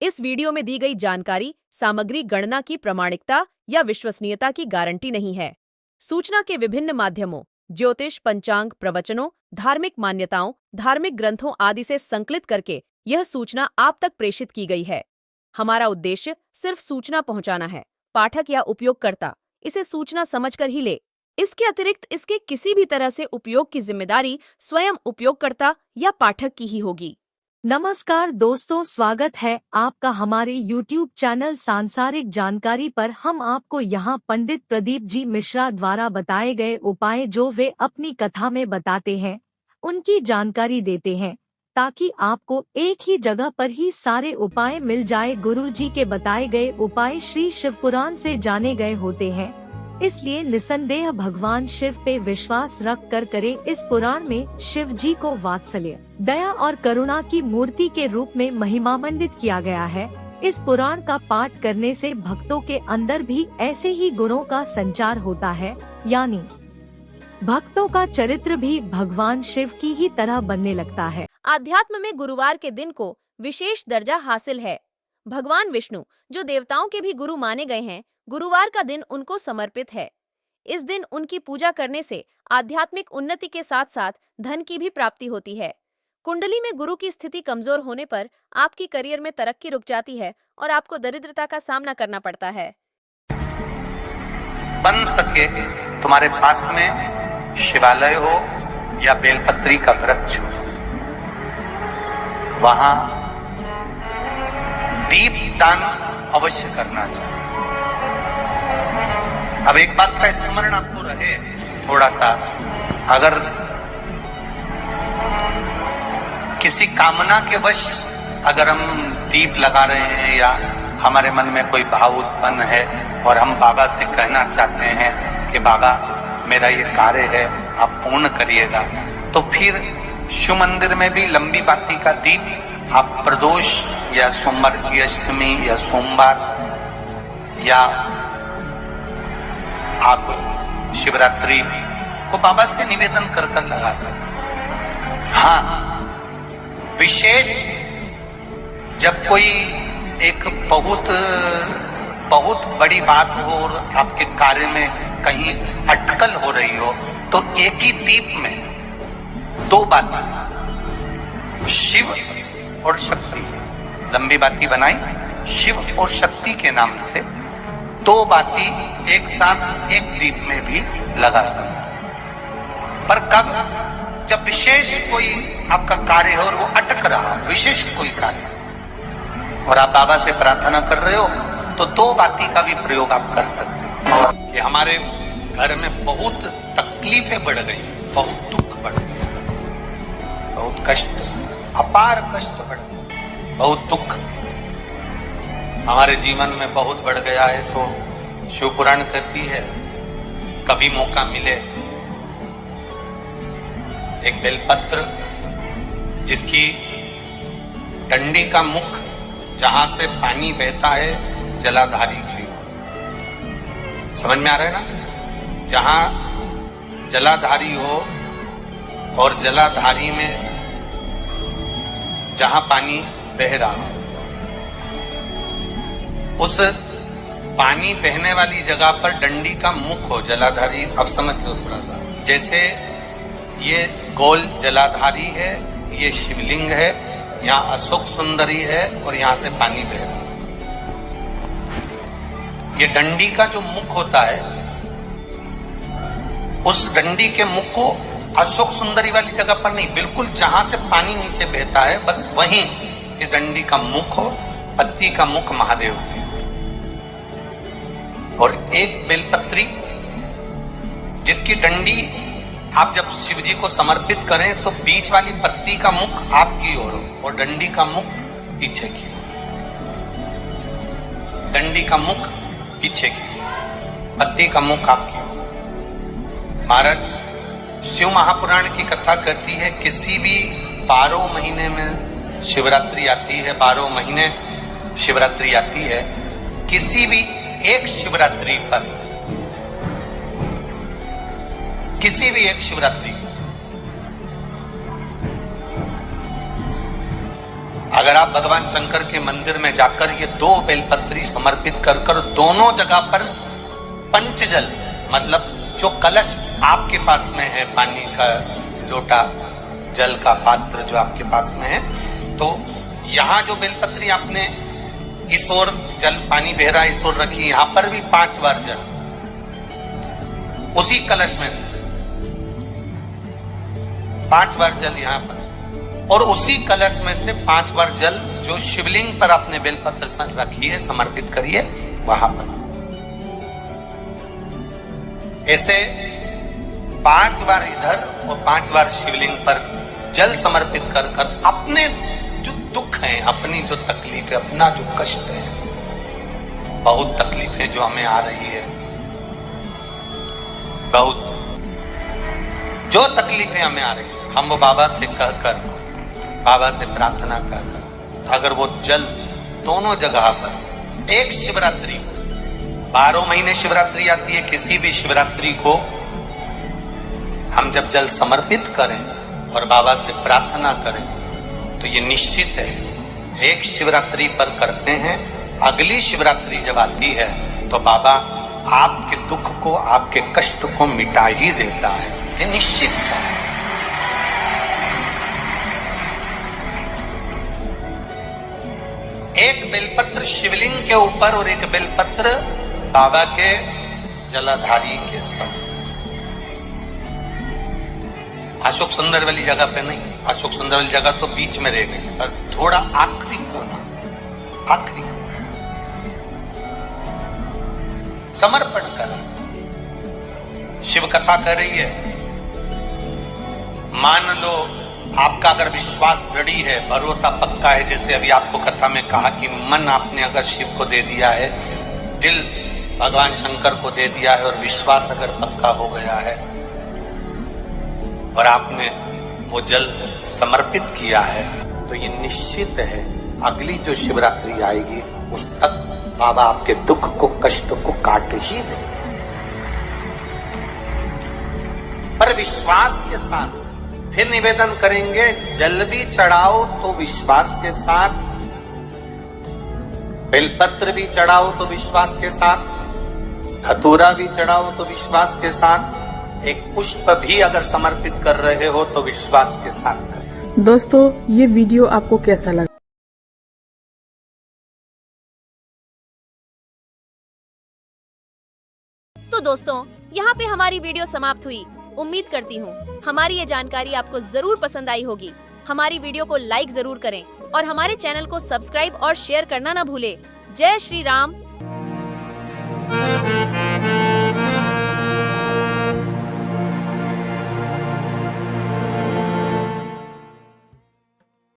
इस वीडियो में दी गई जानकारी सामग्री गणना की प्रामाणिकता या विश्वसनीयता की गारंटी नहीं है। सूचना के विभिन्न माध्यमों, ज्योतिष, पंचांग, प्रवचनों, धार्मिक मान्यताओं, धार्मिक ग्रंथों आदि से संकलित करके यह सूचना आप तक प्रेषित की गई है। हमारा उद्देश्य सिर्फ सूचना पहुंचाना है। पाठक या उपयोगकर्ता इसे सूचना समझकर ही ले। इसके अतिरिक्त इसके किसी भी तरह से उपयोग की जिम्मेदारी स्वयं उपयोगकर्ता या पाठक की ही होगी। नमस्कार दोस्तों, स्वागत है आपका हमारे YouTube चैनल सांसारिक जानकारी पर। हम आपको यहाँ पंडित प्रदीप जी मिश्रा द्वारा बताए गए उपाय जो वे अपनी कथा में बताते हैं, उनकी जानकारी देते हैं, ताकि आपको एक ही जगह पर ही सारे उपाय मिल जाए। गुरु जी के बताए गए उपाय श्री शिव पुराण से जाने गए होते हैं, इसलिए निसंदेह भगवान शिव पे विश्वास रख कर करे। इस पुराण में शिव जी को वात्सल्य, दया और करुणा की मूर्ति के रूप में महिमामंडित किया गया है। इस पुराण का पाठ करने से भक्तों के अंदर भी ऐसे ही गुणों का संचार होता है, यानी भक्तों का चरित्र भी भगवान शिव की ही तरह बनने लगता है। आध्यात्म में गुरुवार के दिन को विशेष दर्जा हासिल है। भगवान विष्णु, जो देवताओं के भी गुरु माने गए हैं, गुरुवार का दिन उनको समर्पित है। इस दिन उनकी पूजा करने से आध्यात्मिक उन्नति के साथ साथ धन की भी प्राप्ति होती है। कुंडली में गुरु की स्थिति कमजोर होने पर आपकी करियर में तरक्की रुक जाती है और आपको दरिद्रता का सामना करना पड़ता है। बन सके तुम्हारे पास में शिवालय हो या बेलपत्री का वृक्ष हो, वहां दीप दान अवश्य करना चाहिए। अब एक बात का स्मरण आपको रहे थोड़ा सा, अगर किसी कामना के वश अगर हम दीप लगा रहे हैं या हमारे मन में कोई भाव उत्पन्न है और हम बाबा से कहना चाहते हैं कि बाबा मेरा ये कार्य है, आप पूर्ण करिएगा, तो फिर शिव मंदिर में भी लंबी बाती का दीप आप प्रदोष या सोमवार की अष्टमी या सोमवार या आप शिवरात्रि को बाबा से निवेदन कर कर लगा सकते। हाँ, विशेष जब कोई एक बहुत बड़ी बात हो और आपके कार्य में कहीं अटकल हो रही हो, तो एक ही दीप में दो बातें, शिव और शक्ति, लंबी बाती बनाई शिव और शक्ति के नाम से, दो बाती एक साथ एक दीप में भी लगा सकते। पर कब? जब विशेष कोई आपका कार्य हो और वो अटक रहा, विशेष कोई कार्य, और आप बाबा से प्रार्थना कर रहे हो, तो दो बाती का भी प्रयोग आप कर सकते हैं। कि हमारे घर में बहुत तकलीफें बढ़ गई, बहुत दुख बढ़ गया, बहुत कष्ट, अपार कष्ट बढ़ गया, बहुत दुख हमारे जीवन में बहुत बढ़ गया है। तो शिव पुराण कहती है, कभी मौका मिले एक बेलपत्र जिसकी डंडी का मुख जहां से पानी बहता है जलाधारी की ओर, समझ में आ रहा है ना? जहां जलाधारी हो और जलाधारी में जहां पानी बह रहा हो, उस पानी बहने वाली जगह पर डंडी का मुख हो, जलाधारी। अब समझ लो थोड़ा सा, जैसे ये गोल जलाधारी है, ये शिवलिंग है, यहाँ अशोक सुंदरी है और यहाँ से पानी बह रहा है। ये डंडी का जो मुख होता है, उस डंडी के मुख को अशोक सुंदरी वाली जगह पर नहीं, बिल्कुल जहां से पानी नीचे बहता है, बस वहीं इस डंडी का मुख हो, पत्ती का मुख महादेव की, और एक बेलपत्री जिसकी डंडी आप जब शिव जी को समर्पित करें तो बीच वाली पत्ती का मुख आपकी ओर हो और डंडी का मुख पीछे की ओर, डंडी का मुख पीछे की, पत्ती का मुख आपकी ओर। महाराज, शिव महापुराण की कथा कहती है, किसी भी 12 महीने में शिवरात्रि आती है, 12 महीने शिवरात्रि आती है, किसी भी एक शिवरात्रि पर, किसी भी एक शिवरात्रि, अगर आप भगवान शंकर के मंदिर में जाकर ये 2 बेलपत्री समर्पित कर कर दोनों जगह पर पंचजल, मतलब जो कलश आपके पास में है, पानी का लोटा, जल का पात्र जो आपके पास में है, तो यहाँ जो बेलपत्री आपने इस ओर जल पानी बह रहा है, इस ओर रखी, यहां पर भी 5 बार जल उसी कलश में से 5 बार जल यहां पर, और उसी कलश में से 5 बार जल जो शिवलिंग पर आपने बेलपत्र रखी है समर्पित करिए वहां पर। ऐसे 5 बार इधर और 5 बार शिवलिंग पर जल समर्पित कर कर अपने जो दुख है, अपनी जो तकलीफ है, अपना जो कष्ट है, बहुत तकलीफें जो हमें आ रही है, बहुत जो तकलीफें हमें आ रही है, हम वो बाबा से कहकर, बाबा से प्रार्थना कर, अगर वो जल दोनों जगह पर एक शिवरात्रि, 12 महीने शिवरात्रि आती है, किसी भी शिवरात्रि को हम जब जल समर्पित करें और बाबा से प्रार्थना करें तो ये निश्चित है, एक शिवरात्रि पर करते हैं, अगली शिवरात्रि जब आती है तो बाबा आपके दुख को, आपके कष्ट को मिटा ही देता है, ये निश्चित है। एक बेलपत्र शिवलिंग के ऊपर और एक बेलपत्र बाबा के जलाधारी के सब। अशोक सुंदर वाली जगह पे नहीं, अशोक सुंदर वाली जगह तो बीच में रह गई, पर थोड़ा आखिरी कोना, आखिरी समर्पण करा। शिव कथा कर रही है, मान लो आपका अगर विश्वास दृढ़ है, भरोसा पक्का है, जैसे अभी आपको कथा में कहा कि मन आपने अगर शिव को दे दिया है, दिल भगवान शंकर को दे दिया है और विश्वास अगर पक्का हो गया है और आपने वो जल समर्पित किया है, तो ये निश्चित है अगली जो शिवरात्रि आएगी उस तक बाबा आपके दुख को, कष्ट को काट ही दे। पर विश्वास के साथ फिर निवेदन करेंगे, जल भी चढ़ाओ तो विश्वास के साथ, बेलपत्र भी चढ़ाओ तो विश्वास के साथ, धतूरा भी चढ़ाओ तो विश्वास के साथ, एक पुष्प भी अगर समर्पित कर रहे हो तो विश्वास के साथ करें। दोस्तों, ये वीडियो आपको कैसा लगा? तो दोस्तों, यहाँ पे हमारी वीडियो समाप्त हुई। उम्मीद करती हूँ हमारी ये जानकारी आपको जरूर पसंद आई होगी। हमारी वीडियो को लाइक जरूर करें और हमारे चैनल को सब्सक्राइब और शेयर करना ना भूले। जय श्री राम,